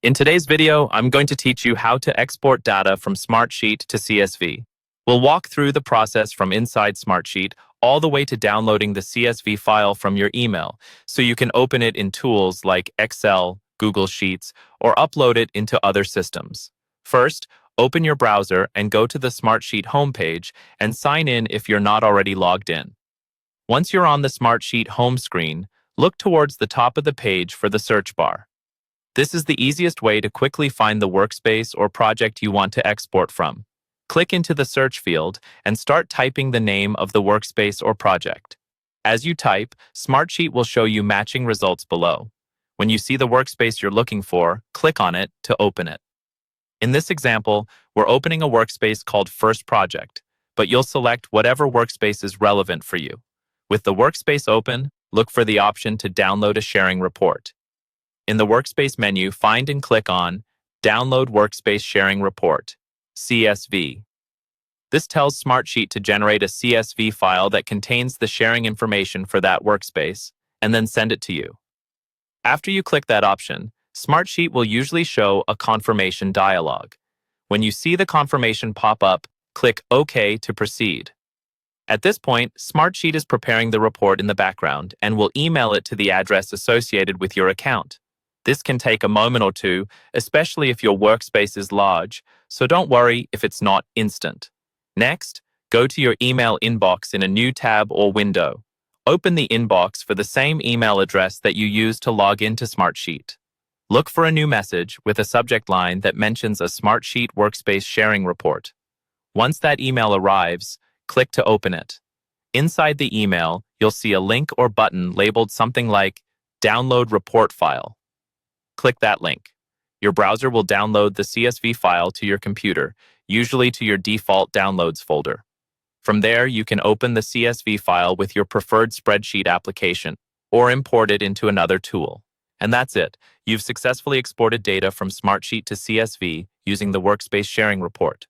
In today's video, I'm going to teach you how to export data from Smartsheet to CSV. We'll walk through the process from inside Smartsheet all the way to downloading the CSV file from your email, so you can open it in tools like Excel, Google Sheets, or upload it into other systems. First, open your browser and go to the Smartsheet homepage and sign in if you're not already logged in. Once you're on the Smartsheet home screen, look towards the top of the page for the search bar. This is the easiest way to quickly find the workspace or project you want to export from. Click into the search field and start typing the name of the workspace or project. As you type, Smartsheet will show you matching results below. When you see the workspace you're looking for, click on it to open it. In this example, we're opening a workspace called First Project, but you'll select whatever workspace is relevant for you. With the workspace open, look for the option to download a sharing report. In the Workspace menu, find and click on Download Workspace Sharing Report, CSV. This tells Smartsheet to generate a CSV file that contains the sharing information for that workspace, and then send it to you. After you click that option, Smartsheet will usually show a confirmation dialog. When you see the confirmation pop up, click OK to proceed. At this point, Smartsheet is preparing the report in the background and will email it to the address associated with your account. This can take a moment or two, especially if your workspace is large, so don't worry if it's not instant. Next, go to your email inbox in a new tab or window. Open the inbox for the same email address that you used to log into Smartsheet. Look for a new message with a subject line that mentions a Smartsheet Workspace Sharing Report. Once that email arrives, click to open it. Inside the email, you'll see a link or button labeled something like Download Report File. Click that link. Your browser will download the CSV file to your computer, usually to your default downloads folder. From there, you can open the CSV file with your preferred spreadsheet application or import it into another tool. And that's it. You've successfully exported data from Smartsheet to CSV using the Workspace Sharing Report.